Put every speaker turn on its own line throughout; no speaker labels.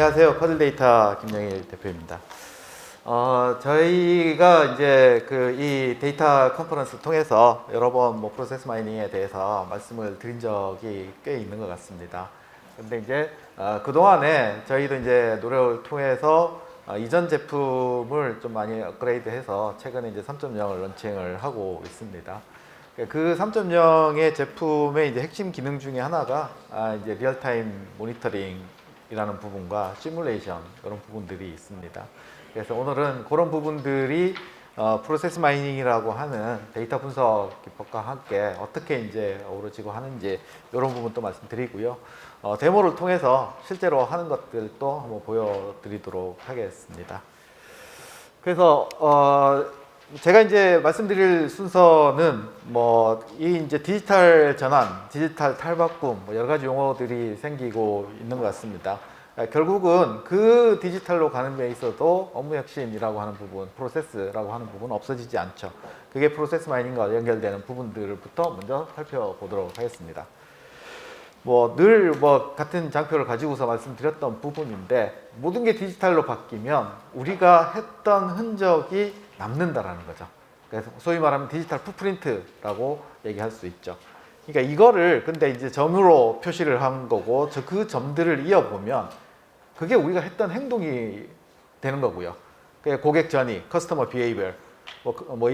안녕하세요. 커즐데이터 김영일 대표입니다. 저희가 이제 이 데이터 컨퍼런스 통해서 여러 번 프로세스 마이닝에 대해서 말씀을 드린 적이 꽤 있는 것 같습니다. 근데 이제 그동안에 저희도 이제 노력을 통해서 이전 제품을 좀 많이 업그레이드해서 최근에 이제 3.0을 런칭을 하고 있습니다. 그 3.0의 제품의 이제 핵심 기능 중에 하나가 이제 리얼타임 모니터링이라는 부분과 시뮬레이션 이런 부분들이 있습니다. 그래서 오늘은 그런 부분들이 프로세스 마이닝이라고 하는 데이터 분석 기법과 함께 어떻게 이제 어우러지고 하는지 이런 부분도 말씀드리고요. 데모를 통해서 실제로 하는 것들도 한번 보여드리도록 하겠습니다. 그래서 제가 이제 말씀드릴 순서는 이 이제 디지털 전환, 디지털 탈바꿈 여러 가지 용어들이 생기고 있는 것 같습니다. 결국은 그 디지털로 가는 데 있어도 업무 혁신이라고 하는 부분, 프로세스라고 하는 부분은 없어지지 않죠. 그게 프로세스 마이닝과 연결되는 부분들부터 먼저 살펴보도록 하겠습니다. 늘 같은 장표를 가지고서 말씀드렸던 부분인데, 모든 게 디지털로 바뀌면 우리가 했던 흔적이 남는다라는 거죠. 그래서 소위 말하면 디지털 풋프린트라고 얘기할 수 있죠. 그러니까 이거를 근데 이제 점으로 표시를 한 거고, 그 점들을 이어보면 그게 우리가 했던 행동이 되는 거고요. 고객 전이, 커스터머 비헤이비어,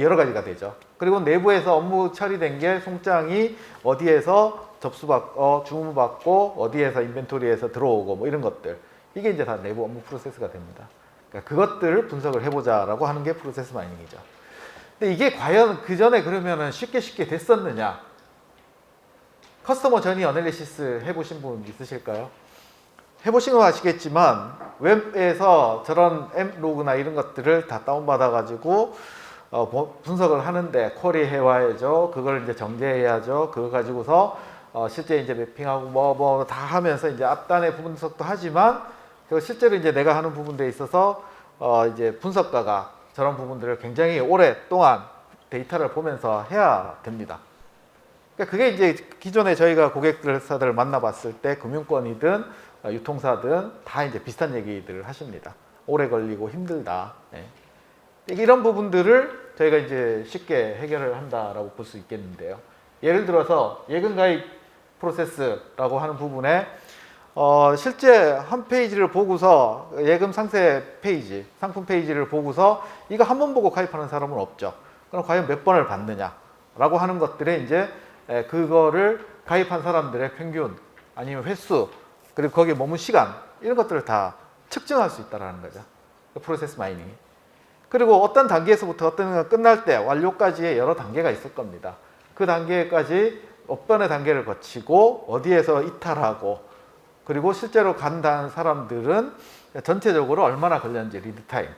여러 가지가 되죠. 그리고 내부에서 업무 처리된 게 송장이 어디에서 접수받고 주문받고 어디에서 인벤토리에서 들어오고 이런 것들, 이게 이제 다 내부 업무 프로세스가 됩니다. 그러니까 그것들을 분석을 해보자라고 하는 게 프로세스 마이닝이죠. 근데 이게 과연 그 전에 그러면은 쉽게 됐었느냐? 커스터머 저니 어널리시스 해보신 분 있으실까요? 해보신 건 아시겠지만 웹에서 저런 앱로그나 이런 것들을 다 다운받아 가지고 분석을 하는데 쿼리 해와야죠. 그걸 이제 정제해야죠. 그거 가지고서 실제 이제 매핑하고 다 하면서 이제 앞단의 분석도 하지만, 실제로 이제 내가 하는 부분에 있어서 이제 분석가가 저런 부분들을 굉장히 오랫동안 데이터를 보면서 해야 됩니다. 그러니까 그게 이제 기존에 저희가 고객사들을 만나봤을 때 금융권이든 유통사든 다 이제 비슷한 얘기들을 하십니다. 오래 걸리고 힘들다. 네. 이런 부분들을 저희가 이제 쉽게 해결을 한다라고 볼 수 있겠는데요. 예를 들어서 예금 가입 프로세스라고 하는 부분에 실제 한 페이지를 보고서 예금 상세 페이지, 상품 페이지를 보고서 이거 한 번 보고 가입하는 사람은 없죠. 그럼 과연 몇 번을 받느냐라고 하는 것들에 이제 그거를 가입한 사람들의 평균 아니면 횟수, 그리고 거기에 머문 시간, 이런 것들을 다 측정할 수 있다는 거죠. 프로세스 마이닝이. 그리고 어떤 단계에서부터 어떤 거 끝날 때 완료까지의 여러 단계가 있을 겁니다. 그 단계까지 몇 번의 단계를 거치고 어디에서 이탈하고, 그리고 실제로 간다는 사람들은 전체적으로 얼마나 걸렸는지, 리드 타임,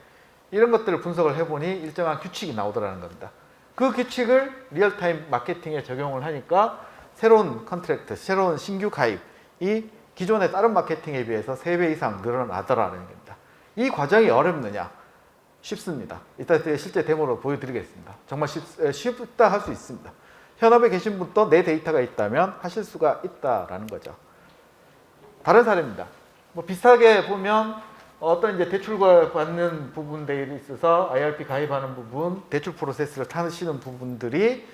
이런 것들을 분석을 해보니 일정한 규칙이 나오더라는 겁니다. 그 규칙을 리얼타임 마케팅에 적용을 하니까 새로운 컨트랙트, 새로운 신규 가입이 기존의 다른 마케팅에 비해서 3배 이상 늘어나더라는 겁니다. 이 과정이 어렵느냐? 쉽습니다. 이따 실제 데모로 보여드리겠습니다. 정말 쉽다 할 수 있습니다. 현업에 계신 분도 내 데이터가 있다면 하실 수가 있다라는 거죠. 다른 사례입니다. 비슷하게 보면 어떤 이제 대출과 받는 부분들에 있어서 IRP 가입하는 부분, 대출 프로세스를 타시는 부분들이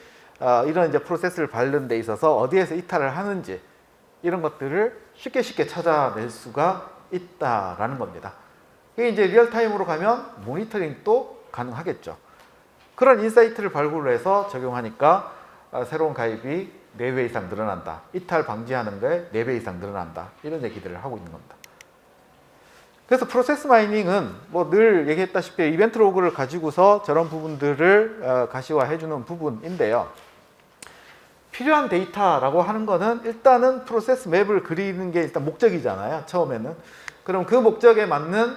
이런 이제 프로세스를 밟는 데 있어서 어디에서 이탈을 하는지, 이런 것들을 쉽게 찾아낼 수가 있다라는 겁니다. 이게 이제 리얼타임으로 가면 모니터링도 가능하겠죠. 그런 인사이트를 발굴해서 적용하니까 새로운 가입이 4배 이상 늘어난다. 이탈 방지하는 거에 4배 이상 늘어난다. 이런 얘기들을 하고 있는 겁니다. 그래서 프로세스 마이닝은 늘 얘기했다시피 이벤트 로그를 가지고서 저런 부분들을 가시화해주는 부분인데요. 필요한 데이터라고 하는 거는 일단은 프로세스 맵을 그리는 게 일단 목적이잖아요. 처음에는. 그럼 그 목적에 맞는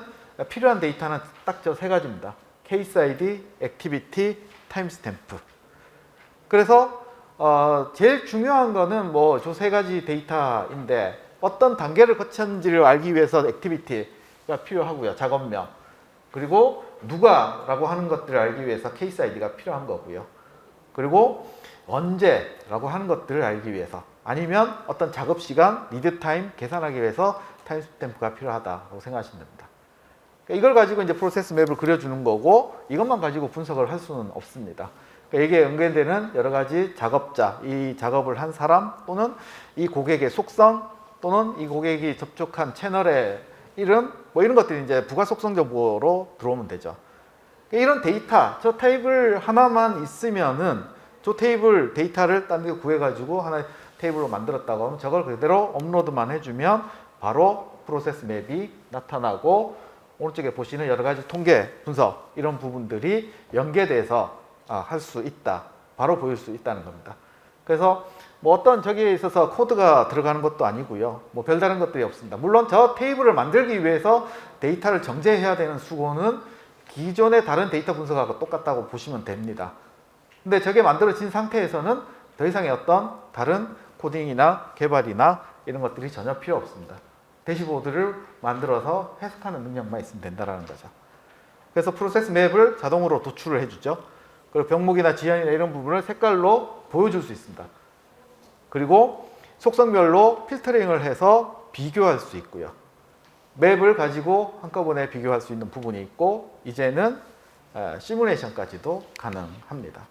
필요한 데이터는 딱 저 3가지입니다. 케이스 아이디, 액티비티, 타임스탬프. 그래서 제일 중요한 거는 저 3가지 데이터인데, 어떤 단계를 거쳤는지를 알기 위해서 액티비티가 필요하고요. 작업명. 그리고 누가라고 하는 것들을 알기 위해서 케이스 아이디가 필요한 거고요. 그리고 언제라고 하는 것들을 알기 위해서, 아니면 어떤 작업 시간, 리드 타임 계산하기 위해서 타임스탬프가 필요하다고 생각하시면 됩니다. 그러니까 이걸 가지고 이제 프로세스 맵을 그려주는 거고 이것만 가지고 분석을 할 수는 없습니다. 그러니까 이게 연결되는 여러 가지 작업자, 이 작업을 한 사람 또는 이 고객의 속성 또는 이 고객이 접촉한 채널의 이름 뭐 이런 것들이 이제 부가 속성 정보로 들어오면 되죠. 그러니까 이런 데이터, 저 테이블 하나만 있으면은 저 테이블 데이터를 딴 데 구해가지고 하나의 테이블로 만들었다고 하면 저걸 그대로 업로드만 해주면 바로 프로세스 맵이 나타나고 오른쪽에 보시는 여러 가지 통계, 분석 이런 부분들이 연계돼서 할 수 있다. 바로 보일 수 있다는 겁니다. 그래서 뭐 어떤 저기에 있어서 코드가 들어가는 것도 아니고요. 뭐 별다른 것들이 없습니다. 물론 저 테이블을 만들기 위해서 데이터를 정제해야 되는 수고는 기존의 다른 데이터 분석하고 똑같다고 보시면 됩니다. 근데 저게 만들어진 상태에서는 더 이상의 어떤 다른 코딩이나 개발이나 이런 것들이 전혀 필요 없습니다. 대시보드를 만들어서 해석하는 능력만 있으면 된다는 거죠. 그래서 프로세스 맵을 자동으로 도출을 해주죠. 그리고 병목이나 지연이나 이런 부분을 색깔로 보여줄 수 있습니다. 그리고 속성별로 필터링을 해서 비교할 수 있고요. 맵을 가지고 한꺼번에 비교할 수 있는 부분이 있고 이제는 시뮬레이션까지도 가능합니다.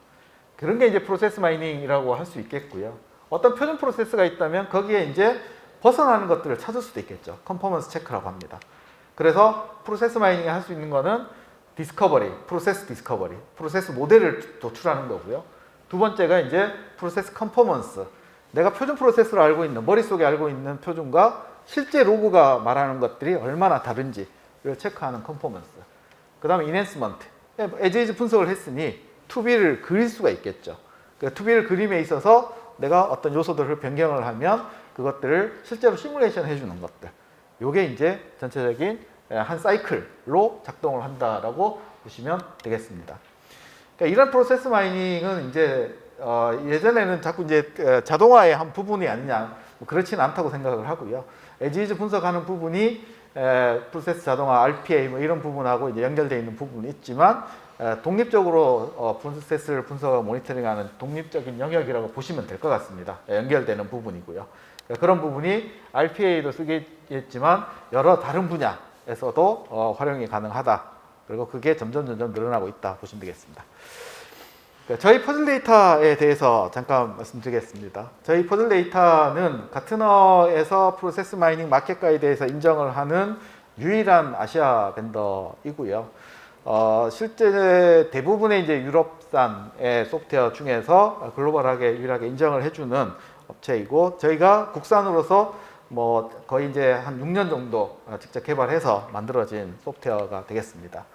그런 게 이제 프로세스 마이닝이라고 할 수 있겠고요. 어떤 표준 프로세스가 있다면 거기에 이제 벗어나는 것들을 찾을 수도 있겠죠. 컨퍼먼스 체크라고 합니다. 그래서 프로세스 마이닝이 할 수 있는 거는 디스커버리, 프로세스 디스커버리, 프로세스 모델을 도출하는 거고요. 두 번째가 이제 프로세스 컨퍼먼스. 내가 표준 프로세스를 알고 있는, 머릿속에 알고 있는 표준과 실제 로그가 말하는 것들이 얼마나 다른지를 체크하는 컨퍼먼스. 그 다음에 인핸스먼트. 에즈이즈 분석을 했으니 투비를 그릴 수가 있겠죠. 그 투비를 그림에 있어서 내가 어떤 요소들을 변경을 하면 그것들을 실제로 시뮬레이션 해주는 것들. 요게 이제 전체적인 한 사이클로 작동을 한다라고 보시면 되겠습니다. 그러니까 이런 프로세스 마이닝은 이제 예전에는 자꾸 이제 자동화의 한 부분이 아니냐, 뭐 그렇지는 않다고 생각을 하고요. 에지이즈 분석하는 부분이 프로세스 자동화, RPA 뭐 이런 부분하고 이제 연결되어 있는 부분이 있지만 독립적으로 프로세스를 분석하고 모니터링하는 독립적인 영역이라고 보시면 될 것 같습니다. 연결되는 부분이고요. 그런 부분이 RPA도 쓰겠지만 여러 다른 분야에서도 활용이 가능하다. 그리고 그게 점점 늘어나고 있다 보시면 되겠습니다. 저희 퍼즐 데이터에 대해서 잠깐 말씀드리겠습니다. 저희 퍼즐 데이터는 가트너에서 프로세스 마이닝 마켓 가이드에서 인정을 하는 유일한 아시아 벤더이고요. 실제 대부분의 이제 유럽산의 소프트웨어 중에서 글로벌하게 유일하게 인정을 해주는 업체이고 저희가 국산으로서 뭐 거의 이제 한 6년 정도 직접 개발해서 만들어진 소프트웨어가 되겠습니다.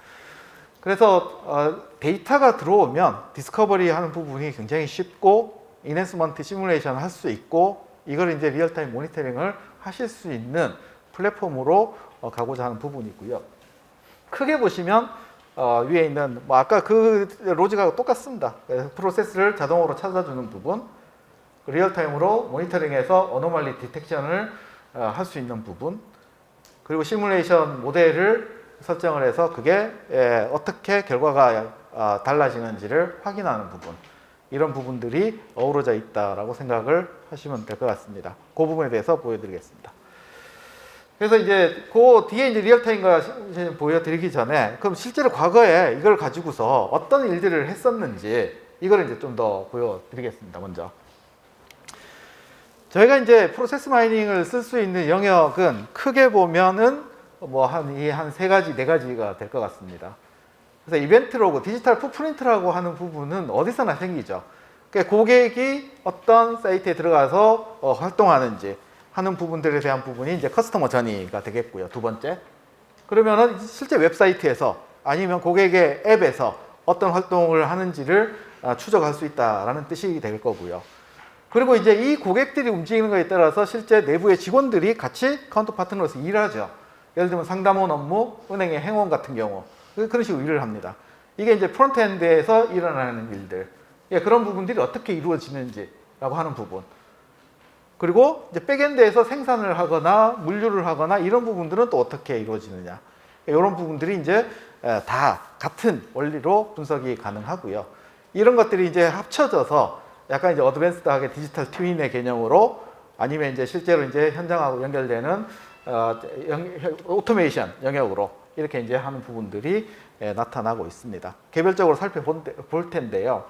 그래서 데이터가 들어오면 디스커버리 하는 부분이 굉장히 쉽고 인핸스먼트 시뮬레이션 할 수 있고 이걸 이제 리얼타임 모니터링을 하실 수 있는 플랫폼으로 가고자 하는 부분이고요. 크게 보시면 위에 있는 뭐 아까 그 로직하고 똑같습니다. 프로세스를 자동으로 찾아주는 부분, 리얼타임으로 모니터링해서 어노멀리 디텍션을 할 수 있는 부분, 그리고 시뮬레이션 모델을 설정을 해서 그게 어떻게 결과가 달라지는지를 확인하는 부분, 이런 부분들이 어우러져 있다라고 생각을 하시면 될 것 같습니다. 그 부분에 대해서 보여드리겠습니다. 그래서 이제 그 뒤에 이제 리얼타임과 보여드리기 전에 그럼 실제로 과거에 이걸 가지고서 어떤 일들을 했었는지 이걸 이제 좀 더 보여드리겠습니다. 먼저 저희가 이제 프로세스 마이닝을 쓸 수 있는 영역은 크게 보면은 뭐 한 세 가지, 네 가지가 될 것 같습니다. 그래서 이벤트 로그, 디지털 풋프린트라고 하는 부분은 어디서나 생기죠. 그러니까 고객이 어떤 사이트에 들어가서 활동하는지 하는 부분들에 대한 부분이 이제 커스터머 저니가 되겠고요. 두 번째. 그러면은 실제 웹사이트에서 아니면 고객의 앱에서 어떤 활동을 하는지를 추적할 수 있다라는 뜻이 될 거고요. 그리고 이제 이 고객들이 움직이는 것에 따라서 실제 내부의 직원들이 같이 카운터 파트너로서 일하죠. 예를 들면 상담원 업무, 은행의 행원 같은 경우 그런 식으로 일을 합니다. 이게 이제 프론트엔드에서 일어나는 일들, 그런 부분들이 어떻게 이루어지는지라고 하는 부분. 그리고 이제 백엔드에서 생산을 하거나 물류를 하거나 이런 부분들은 또 어떻게 이루어지느냐. 이런 부분들이 이제 다 같은 원리로 분석이 가능하고요. 이런 것들이 이제 합쳐져서 약간 이제 어드밴스드하게 디지털 트윈의 개념으로 아니면 이제 실제로 이제 현장하고 연결되는 오토메이션 영역으로 이렇게 이제 하는 부분들이 나타나고 있습니다. 개별적으로 살펴볼 텐데요.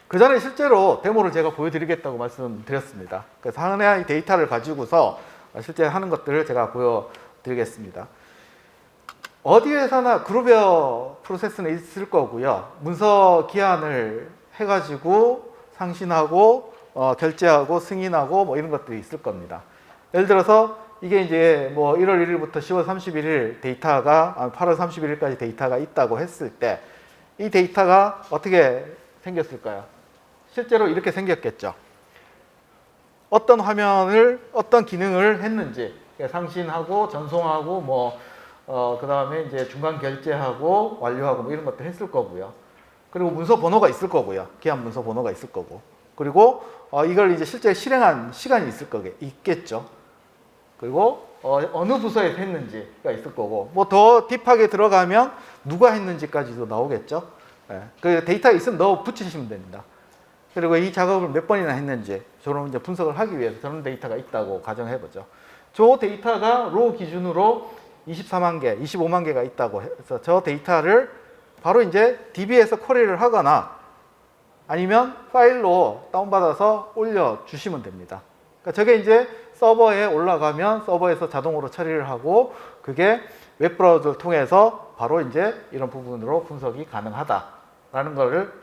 그 전에 실제로 데모를 제가 보여드리겠다고 말씀드렸습니다. 그래서 하나의 데이터를 가지고서 실제 하는 것들을 제가 보여드리겠습니다. 어디에서나 그룹웨어 프로세스는 있을 거고요. 문서 기한을 해가지고 상신하고 결제하고 승인하고 뭐 이런 것들이 있을 겁니다. 예를 들어서 이게 이제 뭐 1월 1일부터 10월 31일 데이터가 8월 31일까지 데이터가 있다고 했을 때 이 데이터가 어떻게 생겼을까요? 실제로 이렇게 생겼겠죠. 어떤 화면을 어떤 기능을 했는지 상신하고 전송하고 뭐 그 다음에 이제 중간 결제하고 완료하고 뭐 이런 것도 했을 거고요. 그리고 문서 번호가 있을 거고요. 기한 문서 번호가 있을 거고. 그리고 이걸 이제 실제 실행한 시간이 있겠죠. 그리고 어느 부서에서 했는지가 있을 거고, 뭐 더 딥하게 들어가면 누가 했는지까지도 나오겠죠. 그 데이터가 있으면 넣어 붙이시면 됩니다. 그리고 이 작업을 몇 번이나 했는지 저런 이제 분석을 하기 위해서 저런 데이터가 있다고 가정해 보죠. 저 데이터가 로 기준으로 24만 개, 25만 개가 있다고 해서 저 데이터를 바로 이제 DB에서 쿼리를 하거나 아니면 파일로 다운받아서 올려주시면 됩니다. 그러니까 저게 이제 서버에 올라가면 서버에서 자동으로 처리를 하고 그게 웹브라우저를 통해서 바로 이제 이런 부분으로 분석이 가능하다라는 것을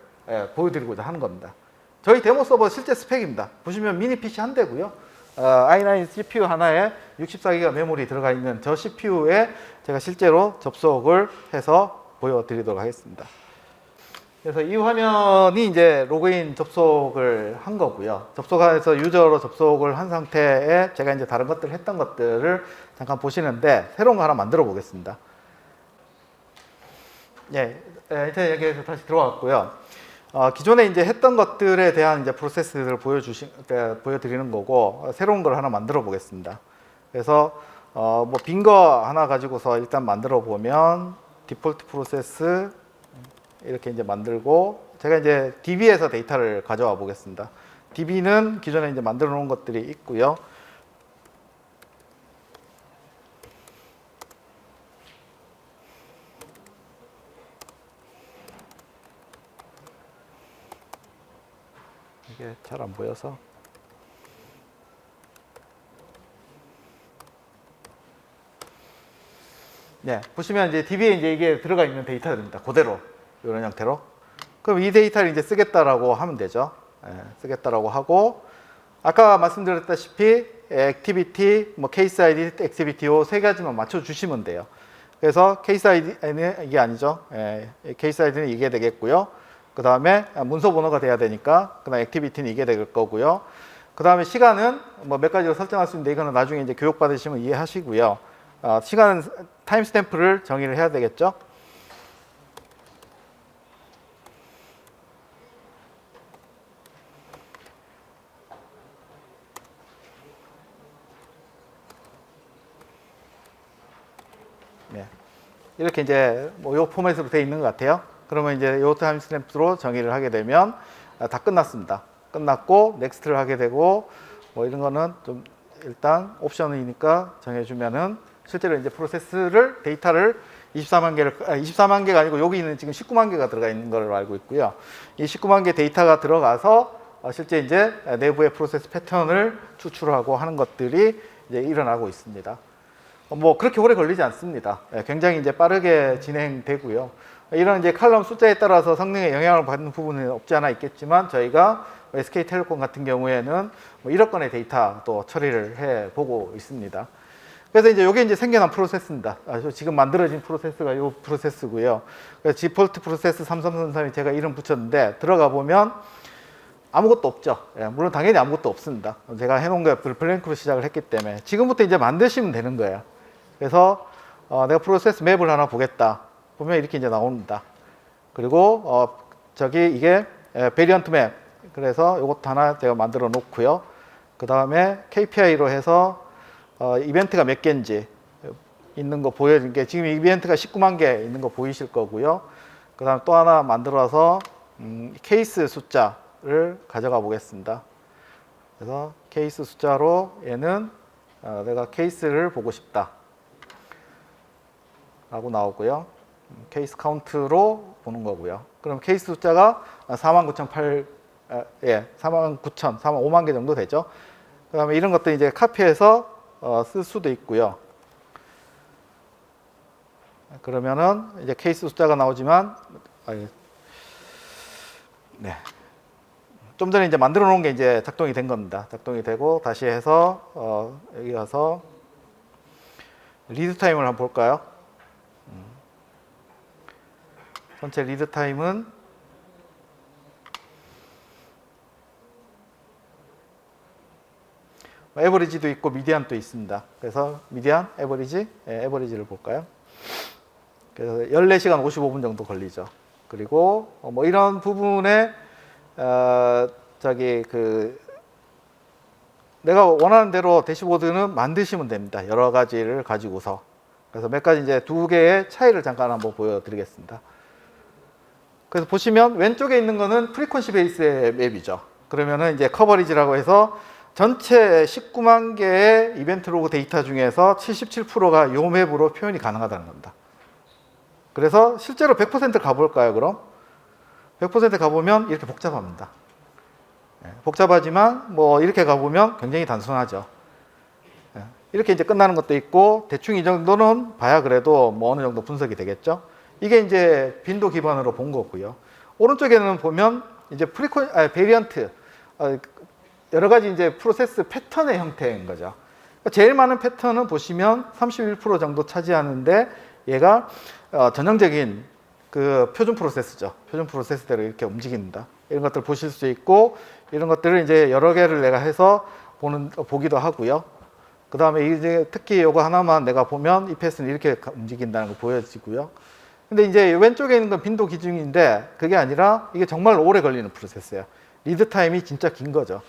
보여드리고자 하는 겁니다. 저희 데모 서버 실제 스펙입니다. 보시면 미니 PC 한 대고요. i9 CPU 하나에 64기가 메모리 들어가 있는 저 CPU에 제가 실제로 접속을 해서 보여드리도록 하겠습니다. 그래서 이 화면이 이제 로그인 접속을 한 거고요. 접속해서 유저로 접속을 한 상태에 제가 이제 다른 것들을 했던 것들을 잠깐 보시는데 새로운 거 하나 만들어 보겠습니다. 예, 인터넷 얘기해서 다시 들어왔고요. 기존에 이제 했던 것들에 대한 이제 프로세스를 보여드리는 거고 새로운 걸 하나 만들어 보겠습니다. 그래서 뭐 빈 거 하나 가지고서 일단 만들어 보면 디폴트 프로세스 이렇게 이제 만들고 제가 이제 DB에서 데이터를 가져와 보겠습니다. DB는 기존에 이제 만들어 놓은 것들이 있고요. 이게 잘 안 보여서. 네, 보시면 이제 DB에 이제 이게 들어가 있는 데이터입니다. 그대로 이런 형태로. 그럼 이 데이터를 이제 쓰겠다라고 하면 되죠. 쓰겠다라고 하고 아까 말씀드렸다시피 액티비티, 뭐 케이스 아이디, 액티비티 요 세 가지만 맞춰 주시면 돼요. 그래서 케이스 아이디는 이게 아니죠. 케이스 아이디는 이게 되겠고요. 그 다음에 문서 번호가 돼야 되니까 그 다음에 액티비티는 이게 될 거고요. 그 다음에 시간은 뭐 몇 가지로 설정할 수 있는데 이거는 나중에 이제 교육 받으시면 이해하시고요. 시간은 타임스탬프를 정의를 해야 되겠죠. 네. 이렇게 이제 뭐 요 포맷으로 되어 있는 것 같아요. 그러면 이제 요 타임스탬프로 정의를 하게 되면 다 끝났습니다. 끝났고 넥스트를 하게 되고 뭐 이런 거는 좀 일단 옵션이니까 정해주면은 실제로 이제 프로세스를 데이터를 24만 개가 아니고 여기는 지금 19만 개가 들어가 있는 걸로 알고 있고요. 이 19만 개 데이터가 들어가서 실제 이제 내부의 프로세스 패턴을 추출하고 하는 것들이 이제 일어나고 있습니다. 뭐 그렇게 오래 걸리지 않습니다. 굉장히 이제 빠르게 진행되고요. 이런 이제 칼럼 숫자에 따라서 성능에 영향을 받는 부분은 없지 않아 있겠지만 저희가 SK텔레콤 같은 경우에는 뭐 1억 건의 데이터 또 처리를 해 보고 있습니다. 그래서 이제 이게 이제 생겨난 프로세스입니다. 지금 만들어진 프로세스가 이 프로세스고요. 그래서 디폴트 프로세스 3333이 제가 이름 붙였는데 들어가 보면 아무것도 없죠. 물론 당연히 아무것도 없습니다. 제가 해놓은 것들 블랭크로 시작을 했기 때문에 지금부터 이제 만드시면 되는 거예요. 그래서 내가 프로세스 맵을 하나 보겠다. 보면 이렇게 이제 나옵니다. 그리고 저기 이게 베리언트 맵. 그래서 이것도 하나 제가 만들어 놓고요. 그 다음에 KPI로 해서 이벤트가 몇 개인지 있는 거 보여준 게 지금 이벤트가 19만 개 있는 거 보이실 거고요. 그 다음 또 하나 만들어서 케이스 숫자를 가져가 보겠습니다. 그래서 케이스 숫자로 얘는 내가 케이스를 보고 싶다 라고 나오고요. 케이스 카운트로 보는 거고요. 그럼 케이스 숫자가 49,008, 5만 개 정도 되죠. 그 다음에 이런 것들 이제 카피해서 쓸 수도 있고요. 그러면은 이제 케이스 숫자가 나오지만, 네. 좀 전에 이제 만들어 놓은 게 이제 작동이 된 겁니다. 작동이 되고 다시 해서 여기 가서 리드 타임을 한번 볼까요? 전체 리드 타임은 에버리지도 있고 미디안도 있습니다. 그래서 미디안, 에버리지, 에버리지를 볼까요? 그래서 14시간 55분 정도 걸리죠. 그리고 뭐 이런 부분에 내가 원하는 대로 대시보드는 만드시면 됩니다. 여러 가지를 가지고서. 그래서 몇 가지 이제 두 개의 차이를 잠깐 한번 보여드리겠습니다. 그래서 보시면 왼쪽에 있는 거는 프리퀀시 베이스의 맵이죠. 그러면은 이제 커버리지라고 해서 전체 19만 개의 이벤트 로그 데이터 중에서 77%가 이 맵으로 표현이 가능하다는 겁니다. 그래서 실제로 100% 가볼까요, 그럼? 100% 가보면 이렇게 복잡합니다. 복잡하지만 뭐 이렇게 가보면 굉장히 단순하죠. 이렇게 이제 끝나는 것도 있고 대충 이 정도는 봐야 그래도 뭐 어느 정도 분석이 되겠죠. 이게 이제 빈도 기반으로 본 거고요. 오른쪽에는 보면 이제 베리언트, 여러 가지 이제 프로세스 패턴의 형태인 거죠. 제일 많은 패턴은 보시면 31% 정도 차지하는데 얘가 전형적인 그 표준 프로세스죠. 표준 프로세스대로 이렇게 움직입니다. 이런 것들 보실 수 있고 이런 것들을 이제 여러 개를 내가 해서 보기도 하고요. 그 다음에 이제 특히 이거 하나만 내가 보면 이 패스는 이렇게 움직인다는 거 보여지고요. 근데 이제 왼쪽에 있는 건 빈도 기준인데 그게 아니라 이게 정말 오래 걸리는 프로세스예요. 리드 타임이 진짜 긴 거죠.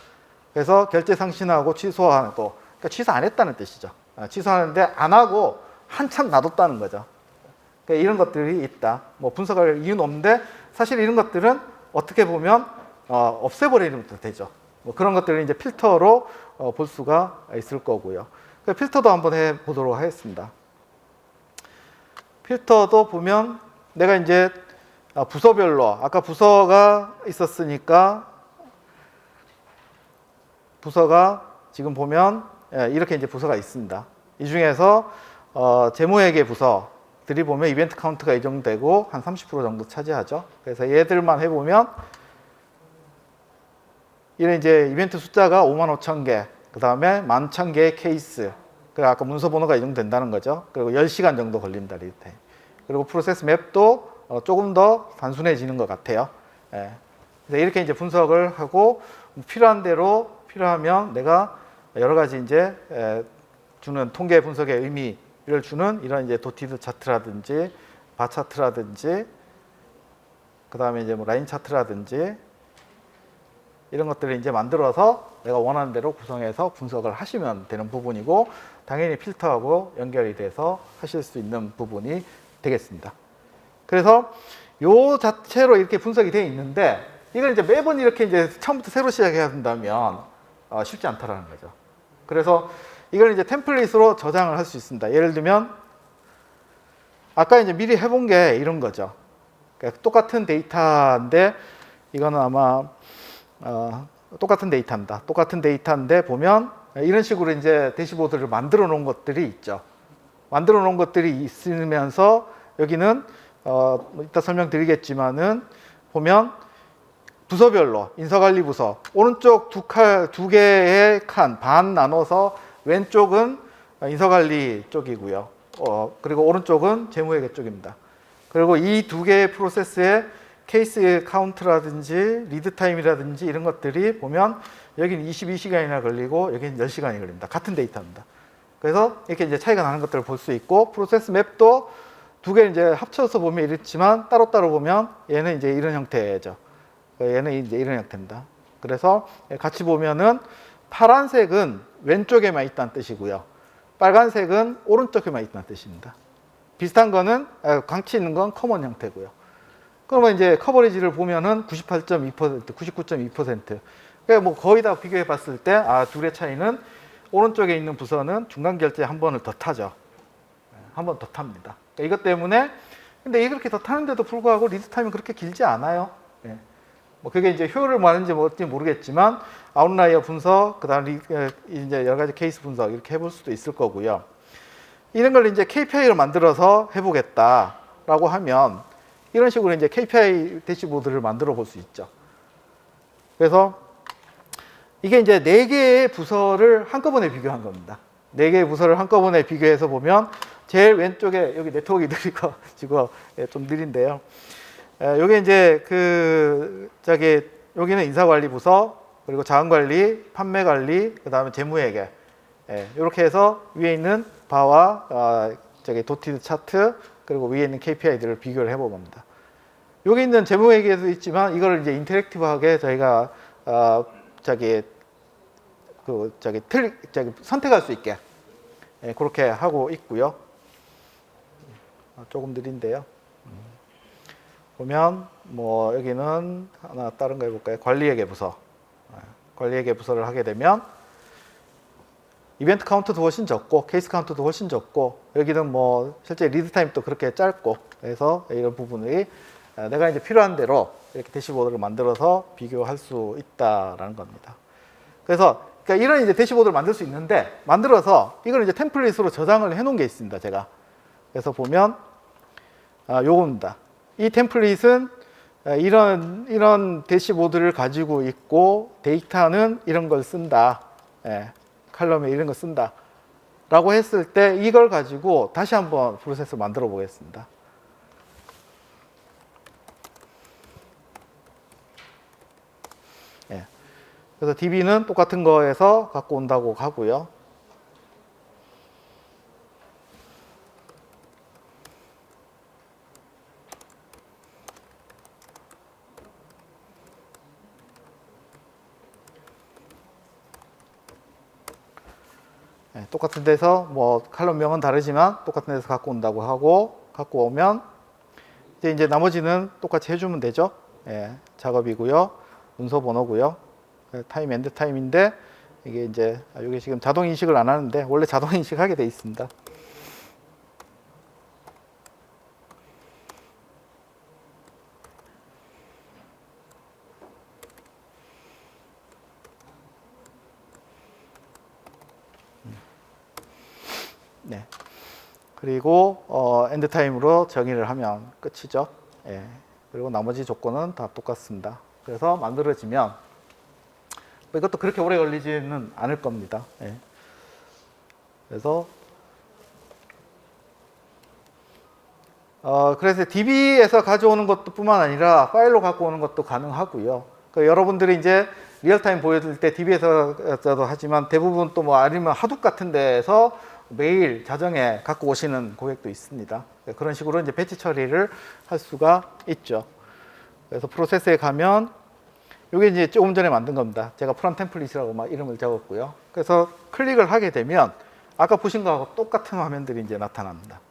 그래서 결제 상신하고 취소하고, 그러니까 취소 안 했다는 뜻이죠. 취소하는데 안 하고 한참 놔뒀다는 거죠. 그러니까 이런 것들이 있다. 뭐 분석할 이유는 없는데 사실 이런 것들은 어떻게 보면 없애버리는 것도 되죠. 뭐 그런 것들을 이제 필터로 볼 수가 있을 거고요. 필터도 한번 해보도록 하겠습니다. 필터도 보면 내가 이제 부서별로 아까 부서가 있었으니까 부서가 지금 보면 이렇게 이제 부서가 있습니다. 이 중에서 재무회계 부서들이 보면 이벤트 카운트가 이 정도 되고 한 30% 정도 차지하죠. 그래서 얘들만 해보면 이런 이제 이벤트 숫자가 55,000개, 그 다음에 11,000개의 케이스, 그리고 아까 문서 번호가 이 정도 된다는 거죠. 그리고 10시간 정도 걸린다, 리드 타임. 그리고 프로세스 맵도 조금 더 단순해지는 것 같아요. 그래서 이렇게 이제 분석을 하고 필요한 대로 필요하면 내가 여러 가지 이제 주는 통계 분석의 의미를 주는 이런 이제 도티드 차트라든지 바 차트라든지 그 다음에 이제 뭐 라인 차트라든지 이런 것들을 이제 만들어서 내가 원하는 대로 구성해서 분석을 하시면 되는 부분이고 당연히 필터하고 연결이 돼서 하실 수 있는 부분이 되겠습니다. 그래서 요 자체로 이렇게 분석이 되어 있는데 이걸 이제 매번 이렇게 이제 처음부터 새로 시작해야 된다면 쉽지 않다라는 거죠. 그래서 이걸 이제 템플릿으로 저장을 할 수 있습니다. 예를 들면 아까 이제 미리 해본 게 이런 거죠. 그러니까 똑같은 데이터인데 이거는 아마 똑같은 데이터입니다. 똑같은 데이터인데 보면 이런 식으로 이제 대시보드를 만들어 놓은 것들이 있죠. 만들어 놓은 것들이 있으면서 여기는 이따 설명드리겠지만은 보면 부서별로 인사관리 부서 오른쪽 두 개의 칸 반 나눠서 왼쪽은 인사관리 쪽이고요. 그리고 오른쪽은 재무회계 쪽입니다. 그리고 이 두 개의 프로세스의 케이스 카운트라든지 리드 타임이라든지 이런 것들이 보면 여기는 22시간이나 걸리고 여기는 10시간이 걸립니다. 같은 데이터입니다. 그래서 이렇게 이제 차이가 나는 것들을 볼 수 있고 프로세스 맵도 두 개 이제 합쳐서 보면 이렇지만 따로따로 보면 얘는 이제 이런 형태죠. 얘는 이제 이런 형태입니다. 그래서 같이 보면은 파란색은 왼쪽에만 있다는 뜻이고요. 빨간색은 오른쪽에만 있다는 뜻입니다. 비슷한 거는 광치 있는 건 커먼 형태고요. 그러면 이제 커버리지를 보면은 98.2%, 99.2%. 그러니까 뭐 거의 다 비교해 봤을 때 둘의 차이는 오른쪽에 있는 부서는 중간 결제 한 번을 더 타죠. 한 번 더 탑니다. 그러니까 이것 때문에 근데 이렇게 더 타는데도 불구하고 리드 타임이 그렇게 길지 않아요. 예. 뭐 그게 이제 효율을 말하는지 뭔지 모르겠지만 아웃라이어 분석, 그다음 이제 여러 가지 케이스 분석 이렇게 해볼 수도 있을 거고요. 이런 걸 이제 KPI로 만들어서 해보겠다라고 하면 이런 식으로 이제 KPI 대시보드를 만들어 볼 수 있죠. 그래서 이게 이제 4개의 부서를 한꺼번에 비교한 겁니다. 4개의 부서를 한꺼번에 비교해서 보면 제일 왼쪽에 여기 네트워크가 느리고 좀 느린데요. 여기 이제 여기는 인사관리 부서, 그리고 자원관리, 판매관리, 그 다음에 재무회계. 이렇게 해서 위에 있는 바와 도티드 차트, 그리고 위에 있는 KPI들을 비교를 해본 겁니다. 여기 있는 재무회계도 있지만 이걸 이제 인터랙티브하게 저희가 선택할 수 있게 그렇게 하고 있고요. 조금 느린데요. 보면 뭐 여기는 하나 다른 거 해볼까요? 관리회계 부서. 관리회계 부서를 하게 되면 이벤트 카운트도 훨씬 적고 케이스 카운트도 훨씬 적고 여기는 뭐 실제 리드 타임도 그렇게 짧고 그래서 이런 부분이 내가 이제 필요한 대로 이렇게 대시보드를 만들어서 비교할 수 있다라는 겁니다. 그래서 그러니까 이런 이제 대시보드를 만들 수 있는데 만들어서 이걸 이제 템플릿으로 저장을 해 놓은 게 있습니다. 제가. 그래서 보면 요겁니다. 이 템플릿은 이런 대시보드를 가지고 있고 데이터는 이런 걸 쓴다. 칼럼에 이런 거 쓴다. 라고 했을 때 이걸 가지고 다시 한번 프로세스 만들어 보겠습니다. 그래서 DB는 똑같은 거에서 갖고 온다고 하고요. 똑같은 데서 뭐 칼럼명은 다르지만 똑같은 데서 갖고 온다고 하고 갖고 오면 이제 나머지는 똑같이 해주면 되죠. 작업이고요. 문서 번호고요. 타임 엔드 타임인데 이게 이제 이게 지금 자동 인식을 안 하는데 원래 자동 인식하게 돼 있습니다. 네. 그리고 엔드 타임으로 정의를 하면 끝이죠. 그리고 나머지 조건은 다 똑같습니다. 그래서 만들어지면 이것도 그렇게 오래 걸리지는 않을 겁니다. 그래서 그래서 DB에서 가져오는 것도 뿐만 아니라 파일로 갖고 오는 것도 가능하고요. 여러분들이 이제 리얼타임 보여줄 때 DB에서도 하지만 대부분 또 뭐 아니면 하둡 같은 데에서 매일 자정에 갖고 오시는 고객도 있습니다. 그런 식으로 이제 배치 처리를 할 수가 있죠. 그래서 프로세스에 가면 이게 이제 조금 전에 만든 겁니다. 제가 프론 템플릿이라고 막 이름을 적었고요. 그래서 클릭을 하게 되면 아까 보신 거하고 똑같은 화면들이 이제 나타납니다.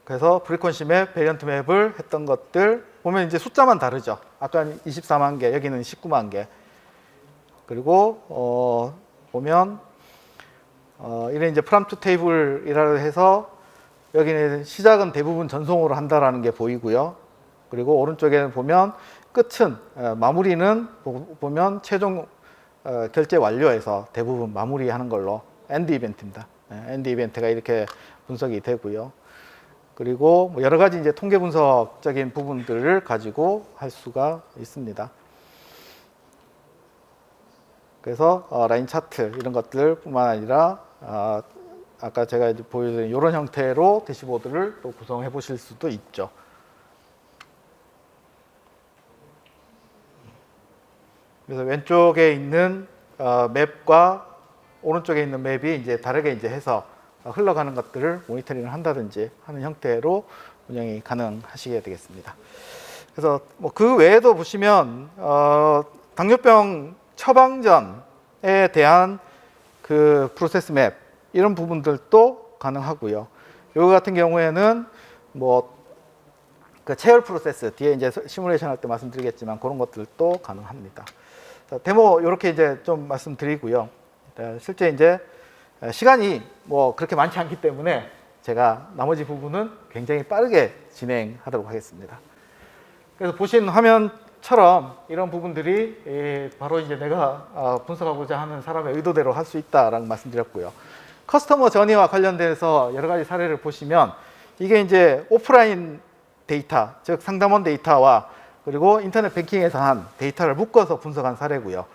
그래서 프리퀀시 맵, 베리언트 맵을 했던 것들 보면 이제 숫자만 다르죠. 아까는 24만 개, 여기는 19만 개. 그리고 보면 이런 이제 프롬프트 테이블이라 해서 여기는 시작은 대부분 전송으로 한다라는 게 보이고요. 그리고 오른쪽에 보면 끝은 마무리는 보면 최종 결제 완료해서 대부분 마무리하는 걸로 엔드 이벤트입니다. 엔드 이벤트가 이렇게 분석이 되고요. 그리고 여러 가지 이제 통계 분석적인 부분들을 가지고 할 수가 있습니다. 그래서 라인 차트 이런 것들뿐만 아니라 아까 제가 이제 보여드린 이런 형태로 대시보드를 또 구성해 보실 수도 있죠. 그래서 왼쪽에 있는 맵과 오른쪽에 있는 맵이 이제 다르게 이제 해서 흘러가는 것들을 모니터링을 한다든지 하는 형태로 운영이 가능하시게 되겠습니다. 그래서 뭐 그 외에도 보시면 당뇨병 처방전에 대한 그 프로세스 맵 이런 부분들도 가능하고요. 이거 같은 경우에는 뭐 그 체열 프로세스 뒤에 이제 시뮬레이션 할 때 말씀드리겠지만 그런 것들도 가능합니다. 자, 데모 이렇게 이제 좀 말씀드리고요. 실제 이제 시간이 뭐 그렇게 많지 않기 때문에 제가 나머지 부분은 굉장히 빠르게 진행하도록 하겠습니다. 그래서 보신 화면처럼 이런 부분들이 바로 이제 내가 분석하고자 하는 사람의 의도대로 할 수 있다라고 말씀드렸고요. 커스터머 저니와 관련돼서 여러 가지 사례를 보시면 이게 이제 오프라인 데이터, 즉 상담원 데이터와 그리고 인터넷 뱅킹에서 한 데이터를 묶어서 분석한 사례고요.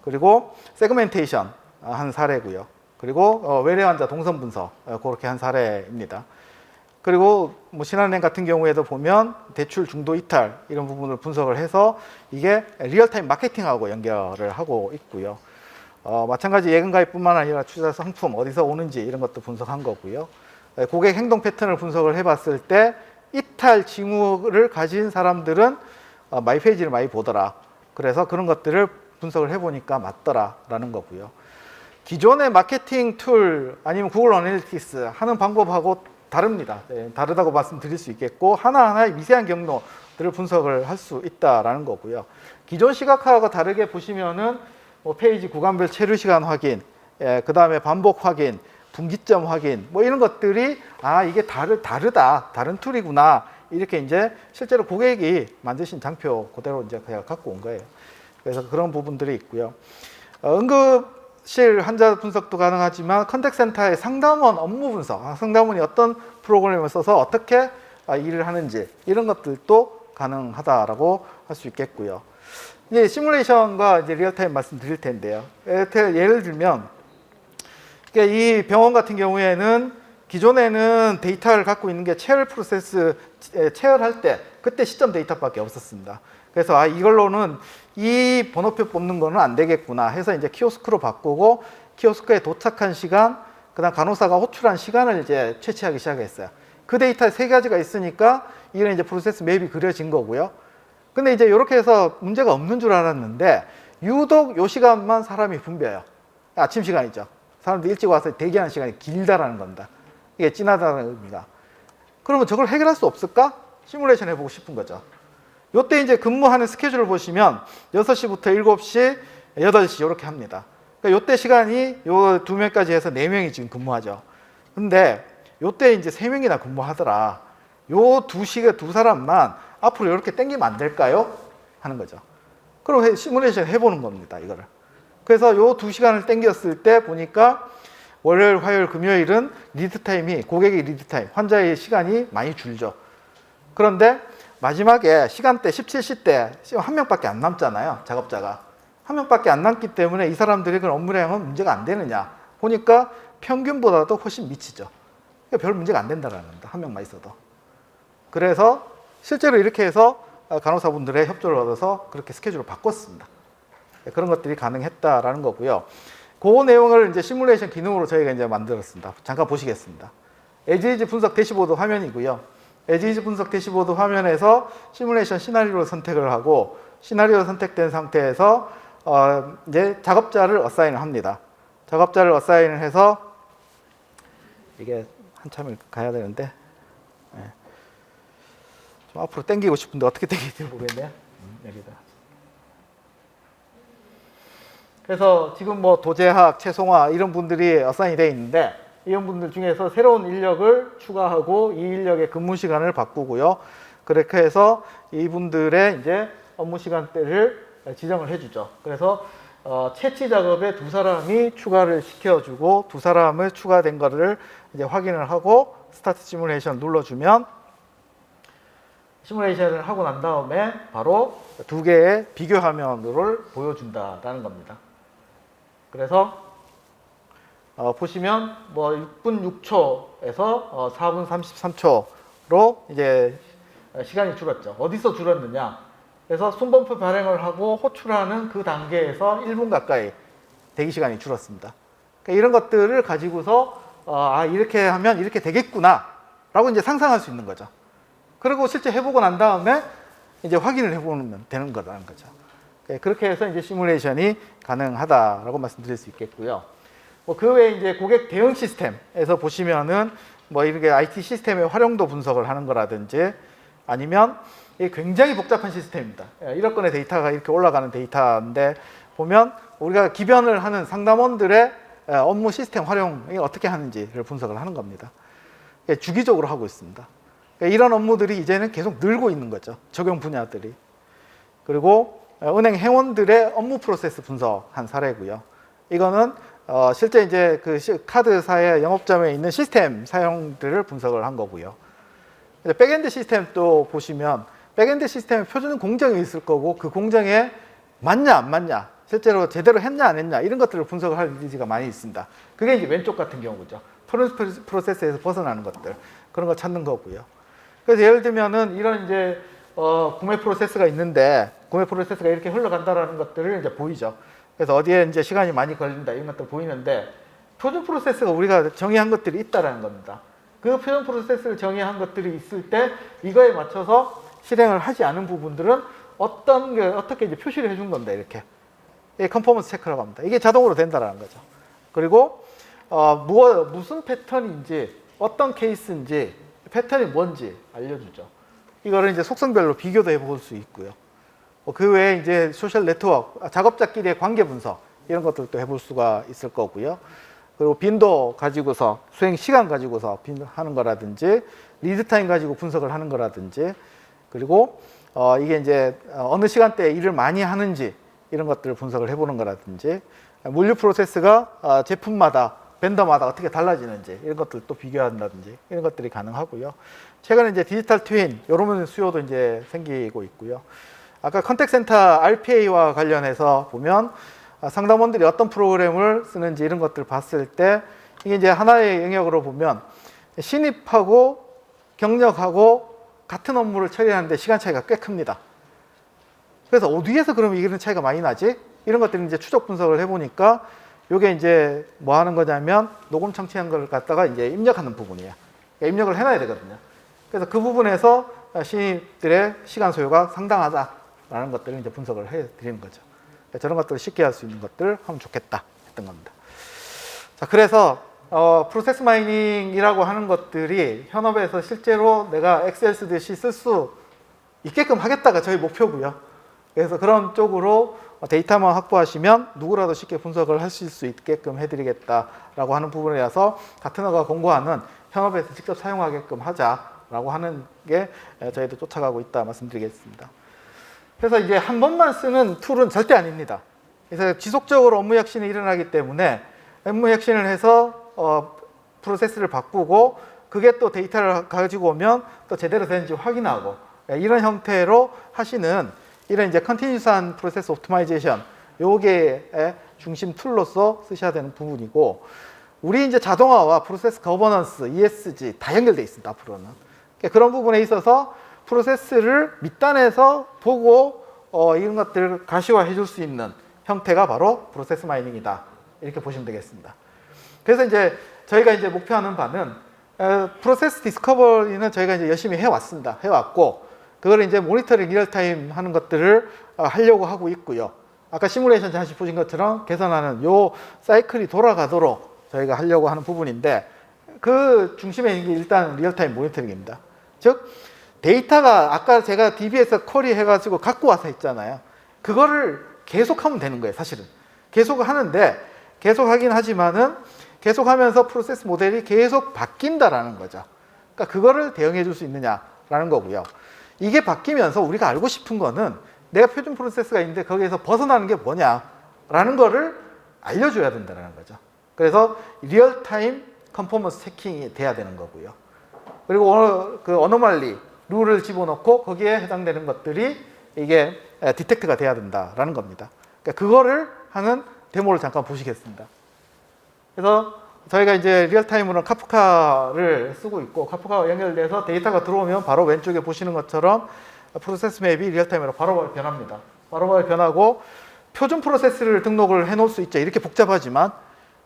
그리고 세그멘테이션 한 사례고요. 그리고 외래 환자 동선 분석 그렇게 한 사례입니다. 그리고 뭐 신한은행 같은 경우에도 보면 대출 중도 이탈 이런 부분을 분석을 해서 이게 리얼타임 마케팅하고 연결을 하고 있고요. 마찬가지 예금가입뿐만 아니라 투자 상품 어디서 오는지 이런 것도 분석한 거고요. 고객 행동 패턴을 분석을 해봤을 때 이탈 징후를 가진 사람들은 마이페이지를 많이 보더라. 그래서 그런 것들을 분석을 해보니까 맞더라라는 거고요. 기존의 마케팅 툴 아니면 구글 어널리틱스 하는 방법하고 다릅니다. 다르다고 말씀드릴 수 있겠고 하나하나의 미세한 경로들을 분석을 할 수 있다라는 거고요. 기존 시각화하고 다르게 보시면은 뭐 페이지 구간별 체류 시간 확인, 그 다음에 반복 확인, 분기점 확인, 뭐 이런 것들이 이게 다르다, 다른 툴이구나 이렇게 이제 실제로 고객이 만드신 장표 그대로 이제 그냥 갖고 온 거예요. 그래서 그런 부분들이 있고요. 응급실 환자 분석도 가능하지만 컨택센터의 상담원 업무 분석, 상담원이 어떤 프로그램을 써서 어떻게 일을 하는지 이런 것들도 가능하다라고 할 수 있겠고요. 이제 시뮬레이션과 이제 리얼타임 말씀드릴 텐데요. 예를 들면 이 병원 같은 경우에는 기존에는 데이터를 갖고 있는 게 체열 프로세스 체열할 때 그때 시점 데이터밖에 없었습니다. 그래서 이걸로는 이 번호표 뽑는 거는 안 되겠구나 해서 이제 키오스크로 바꾸고 키오스크에 도착한 시간, 그다음 간호사가 호출한 시간을 이제 채취하기 시작했어요. 그 데이터 세 가지가 있으니까 이런 이제 프로세스 맵이 그려진 거고요. 근데 이제 이렇게 해서 문제가 없는 줄 알았는데 유독 요 시간만 사람이 붐벼요. 아침 시간이죠. 사람들이 일찍 와서 대기하는 시간이 길다라는 겁니다. 이게 진하다는 의미가. 그러면 저걸 해결할 수 없을까? 시뮬레이션 해보고 싶은 거죠. 요때 이제 근무하는 스케줄을 보시면 6시부터 7시, 8시 이렇게 합니다. 그러니까 요때 시간이 요 2명까지 해서 4명이 지금 근무하죠. 근데 요때 이제 3명이나 근무하더라. 요 두 사람만 앞으로 이렇게 땡기면 안 될까요? 하는 거죠. 그럼 시뮬레이션 해보는 겁니다, 이거를. 그래서 요 2시간을 땡겼을 때 보니까 월요일, 화요일, 금요일은 리드타임이, 고객의 리드타임, 환자의 시간이 많이 줄죠. 그런데 마지막에 시간대 17시 때 한 명밖에 안 남잖아요, 작업자가. 한 명밖에 안 남기 때문에 이 사람들의 그런 업무량은 문제가 안 되느냐. 보니까 평균보다도 훨씬 미치죠. 그러니까 별 문제가 안 된다는 겁니다, 한 명만 있어도. 그래서 실제로 이렇게 해서 간호사분들의 협조를 얻어서 그렇게 스케줄을 바꿨습니다. 그런 것들이 가능했다라는 거고요. 그 내용을 이제 시뮬레이션 기능으로 저희가 이제 만들었습니다. 잠깐 보시겠습니다. 에지이지 분석 대시보드 화면이고요. 에지이지 분석 대시보드 화면에서 시뮬레이션 시나리오를 선택을 하고 시나리오 선택된 상태에서 이제 작업자를 어사인을 합니다. 작업자를 어사인을 해서 이게 한참을 가야 되는데 좀 앞으로 당기고 싶은데 어떻게 당길지 모르겠네요. 여기다. 그래서 지금 뭐 도제학, 최송화 이런 분들이 어사인이 되어 있는데 이런 분들 중에서 새로운 인력을 추가하고 이 인력의 근무 시간을 바꾸고요. 그렇게 해서 이분들의 이제 업무 시간대를 지정을 해주죠. 그래서 채취 작업에 2사람이 추가를 시켜주고 2사람을 추가된 거를 이제 확인을 하고 스타트 시뮬레이션 눌러주면 시뮬레이션을 하고 난 다음에 바로 2개의 비교 화면을 보여준다라는 겁니다. 그래서 보시면 뭐 6분 6초에서 4분 33초로 이제 시간이 줄었죠. 어디서 줄었느냐? 그래서 순번표 발행을 하고 호출하는 그 단계에서 1분 가까이 대기 시간이 줄었습니다. 그러니까 이런 것들을 가지고서 이렇게 하면 이렇게 되겠구나라고 이제 상상할 수 있는 거죠. 그리고 실제 해보고 난 다음에 이제 확인을 해보면 되는 거라는 거죠. 그렇게 해서 이제 시뮬레이션이 가능하다라고 말씀드릴 수 있겠고요. 뭐 그 외에 이제 고객 대응 시스템에서 보시면은 뭐 이렇게 IT 시스템의 활용도 분석을 하는 거라든지 아니면 이게 굉장히 복잡한 시스템입니다. 1억 건의 데이터가 이렇게 올라가는 데이터인데 보면 우리가 기변을 하는 상담원들의
업무 시스템 활용이 어떻게 하는지를 분석을 하는 겁니다. 주기적으로 하고 있습니다. 이런 업무들이 이제는 계속 늘고 있는 거죠. 적용 분야들이. 그리고 은행 회원들의 업무 프로세스 분석한 사례고요. 이거는 실제 이제 그 카드사의 영업점에 있는 시스템 사용들을 분석을 한 거고요. 백엔드 시스템 또 보시면 백엔드 시스템에 표준 공정이 있을 거고 그 공정에 맞냐 안 맞냐, 실제로 제대로 했냐 안 했냐 이런 것들을 분석을 할 니즈가 많이 있습니다. 그게 이제 왼쪽 같은 경우죠. 프로세스에서 벗어나는 것들, 그런 거 찾는 거고요. 그래서 예를 들면은 이런 이제 구매 프로세스가 있는데 구매 프로세스가 이렇게 흘러간다라는 것들을 이제 보이죠. 그래서 어디에 이제 시간이 많이 걸린다 이런 것들 보이는데 표준 프로세스가 우리가 정의한 것들이 있다라는 겁니다. 그 표준 프로세스를 정의한 것들이 있을 때 이거에 맞춰서 실행을 하지 않은 부분들은 어떻게 이제 표시를 해준 건데 이렇게 컨포먼스 체크라고 합니다. 이게 자동으로 된다라는 거죠. 그리고 무슨 패턴인지 어떤 케이스인지 패턴이 뭔지 알려주죠. 이거를 이제 속성별로 비교도 해볼 수 있고요. 그 외에 이제 소셜 네트워크, 작업자끼리의 관계 분석 이런 것들도 해볼 수가 있을 거고요. 그리고 빈도 가지고서 수행 시간 가지고서 하는 거라든지 리드 타임 가지고 분석을 하는 거라든지 그리고 이게 이제 어느 시간대에 일을 많이 하는지 이런 것들을 분석을 해보는 거라든지 물류 프로세스가 제품마다 벤더마다 어떻게 달라지는지 이런 것들 또 비교한다든지 이런 것들이 가능하고요. 최근에 이제 디지털 트윈 이런 수요도 이제 생기고 있고요. 아까 컨택센터 RPA와 관련해서 보면 상담원들이 어떤 프로그램을 쓰는지 이런 것들을 봤을 때 이게 이제 하나의 영역으로 보면 신입하고 경력하고 같은 업무를 처리하는데 시간 차이가 꽤 큽니다. 그래서 어디에서 그러면 이런 차이가 많이 나지? 이런 것들을 이제 추적 분석을 해보니까 이게 이제 뭐 하는 거냐면 녹음 청취한 걸 갖다가 이제 입력하는 부분이에요. 그러니까 입력을 해놔야 되거든요. 그래서 그 부분에서 신입들의 시간 소요가 상당하다라는 것들을 이제 분석을 해 드리는 거죠. 저런 것들을 쉽게 할 수 있는 것들 하면 좋겠다 했던 겁니다. 자, 그래서 프로세스 마이닝이라고 하는 것들이 현업에서 실제로 내가 엑셀 쓰듯이 쓸 수 있게끔 하겠다가 저희 목표고요. 그래서 그런 쪽으로 데이터만 확보하시면 누구라도 쉽게 분석을 하실 수 있게끔 해드리겠다라고 하는 부분이라서 가트너가 공고하는 현업에서 직접 사용하게끔 하자라고 하는 게 저희도 쫓아가고 있다 말씀드리겠습니다. 그래서 이제 한 번만 쓰는 툴은 절대 아닙니다. 그래서 지속적으로 업무 혁신이 일어나기 때문에 업무 혁신을 해서 프로세스를 바꾸고 그게 또 데이터를 가지고 오면 또 제대로 되는지 확인하고 이런 형태로 하시는 이런 이제 컨티뉴스한 프로세스 옵티마이제이션 요게 중심 툴로서 쓰셔야 되는 부분이고 우리 이제 자동화와 프로세스 거버넌스, ESG 다 연결되어 있습니다. 앞으로는 그런 부분에 있어서 프로세스를 밑단에서 보고 이런 것들을 가시화해 줄 수 있는 형태가 바로 프로세스 마이닝이다. 이렇게 보시면 되겠습니다. 그래서 이제 저희가 이제 목표하는 바는 프로세스 디스커버리는 저희가 이제 열심히 해왔습니다. 해왔고 그걸 이제 모니터링 리얼타임 하는 것들을 하려고 하고 있고요. 아까 시뮬레이션 잠시 보신 것처럼 개선하는 요 사이클이 돌아가도록 저희가 하려고 하는 부분인데 그 중심에 있는 게 일단 리얼타임 모니터링입니다. 즉 데이터가 아까 제가 DB에서 쿼리 해가지고 갖고 와서 했잖아요. 그거를 계속하면 되는 거예요. 사실은 계속 하는데 계속 하긴 하지만은 계속하면서 프로세스 모델이 계속 바뀐다라는 거죠. 그러니까 그거를 대응해 줄 수 있느냐라는 거고요. 이게 바뀌면서 우리가 알고 싶은 거는 내가 표준 프로세스가 있는데 거기에서 벗어나는 게 뭐냐라는 거를 알려줘야 된다는 거죠. 그래서 리얼타임 컨포먼스 체킹이 돼야 되는 거고요. 그리고 그 어노말리 룰을 집어넣고 거기에 해당되는 것들이 이게 디텍트가 돼야 된다라는 겁니다. 그러니까 그거를 하는 데모를 잠깐 보시겠습니다. 그래서 저희가 이제 리얼타임으로 카프카를 쓰고 있고 카프카와 연결돼서 데이터가 들어오면 바로 왼쪽에 보시는 것처럼 프로세스 맵이 리얼타임으로 바로바로 변합니다. 바로바로 변하고 표준 프로세스를 등록을 해 놓을 수 있죠. 이렇게 복잡하지만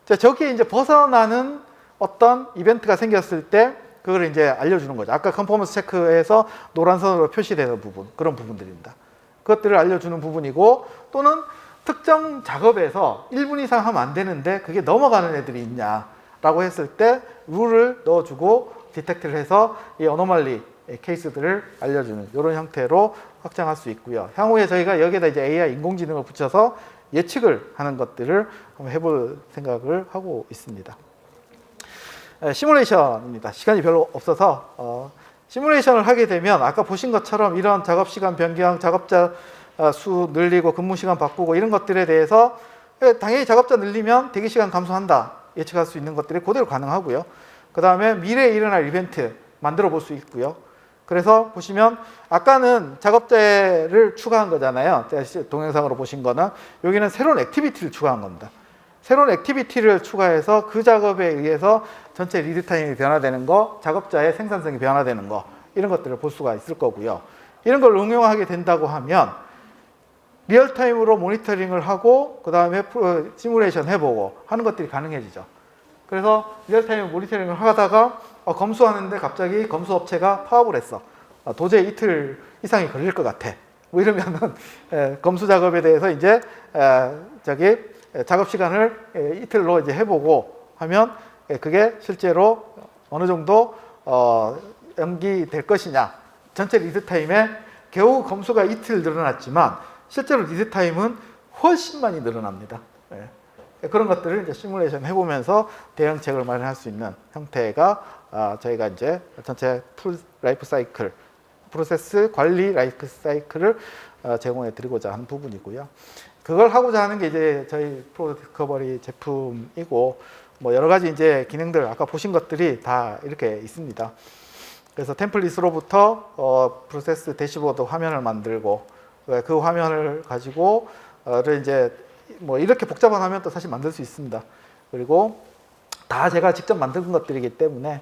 저기에 이제 벗어나는 어떤 이벤트가 생겼을 때 그걸 이제 알려주는 거죠. 아까 컨포먼스 체크에서 노란선으로 표시되는 부분, 그런 부분들입니다. 그것들을 알려주는 부분이고 또는 특정 작업에서 1분 이상 하면 안 되는데 그게 넘어가는 애들이 있냐라고 했을 때 룰을 넣어주고 디텍트를 해서 이 어노말리 케이스들을 알려주는 이런 형태로 확장할 수 있고요. 향후에 저희가 여기에다 이제 AI 인공지능을 붙여서 예측을 하는 것들을 한번 해볼 생각을 하고 있습니다. 시뮬레이션입니다. 시간이 별로 없어서 시뮬레이션을 하게 되면 아까 보신 것처럼 이런 작업 시간 변경, 작업자 수 늘리고 근무 시간 바꾸고 이런 것들에 대해서 당연히 작업자 늘리면 대기 시간 감소한다 예측할 수 있는 것들이 그대로 가능하고요. 그 다음에 미래에 일어날 이벤트 만들어 볼 수 있고요. 그래서 보시면 아까는 작업자를 추가한 거잖아요. 동영상으로 보신 거는 여기는 새로운 액티비티를 추가한 겁니다. 새로운 액티비티를 추가해서 그 작업에 의해서 전체 리드 타임이 변화되는 거, 작업자의 생산성이 변화되는 거 이런 것들을 볼 수가 있을 거고요. 이런 걸 응용하게 된다고 하면 리얼타임으로 모니터링을 하고 그 다음에 시뮬레이션 해보고 하는 것들이 가능해지죠. 그래서 리얼타임 모니터링을 하다가 검수하는데 갑자기 검수업체가 파업을 했어. 도저히 이틀 이상이 걸릴 것 같아. 뭐 이러면은 검수 작업에 대해서 이제 작업 시간을 이틀로 이제 해보고 하면 그게 실제로 어느 정도 연기될 것이냐. 전체 리드 타임에 겨우 검수가 이틀 늘어났지만 실제로 리드 타임은 훨씬 많이 늘어납니다. 그런 것들을 이제 시뮬레이션 해보면서 대응책을 마련할 수 있는 형태가 저희가 이제 전체 풀 라이프 사이클, 프로세스 관리 라이프 사이클을 제공해 드리고자 하는 부분이고요. 그걸 하고자 하는 게 이제 저희 프로디스커버리 제품이고 뭐 여러 가지 이제 기능들 아까 보신 것들이 다 이렇게 있습니다. 그래서 템플릿으로부터 프로세스 대시보드 화면을 만들고 그 화면을 가지고 이제 뭐 이렇게 복잡한 화면도 사실 만들 수 있습니다. 그리고 다 제가 직접 만든 것들이기 때문에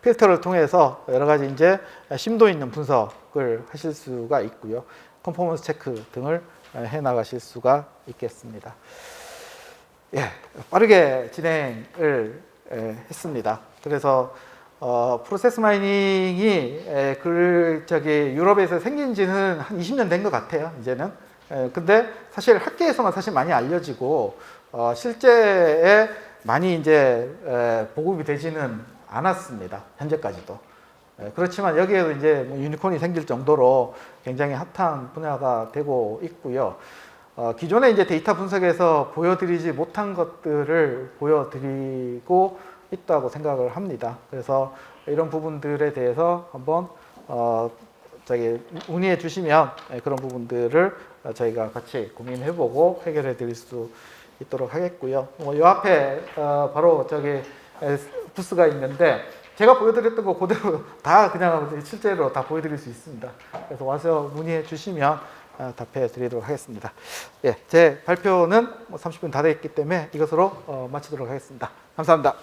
필터를 통해서 여러 가지 이제 심도 있는 분석을 하실 수가 있고요. 컨포먼스 체크 등을 해 나가실 수가 있겠습니다. 빠르게 진행을 했습니다. 그래서 프로세스 마이닝이 유럽에서 생긴 지는 한 20년 된 것 같아요. 이제는. 근데 사실 학계에서만 사실 많이 알려지고 실제에 많이 이제 보급이 되지는 않았습니다. 현재까지도. 그렇지만 여기에도 이제 뭐 유니콘이 생길 정도로 굉장히 핫한 분야가 되고 있고요. 기존에 이제 데이터 분석에서 보여드리지 못한 것들을 보여드리고 있다고 생각을 합니다. 그래서 이런 부분들에 대해서 한번 문의해 주시면 그런 부분들을 저희가 같이 고민해보고 해결해 드릴 수 있도록 하겠고요. 이 앞에 바로 부스가 있는데 제가 보여드렸던 거 그대로 다 그냥 실제로 다 보여드릴 수 있습니다. 그래서 와서 문의해 주시면 답해 드리도록 하겠습니다. 제 발표는 30분 다 됐기 때문에 이것으로 마치도록 하겠습니다. 감사합니다.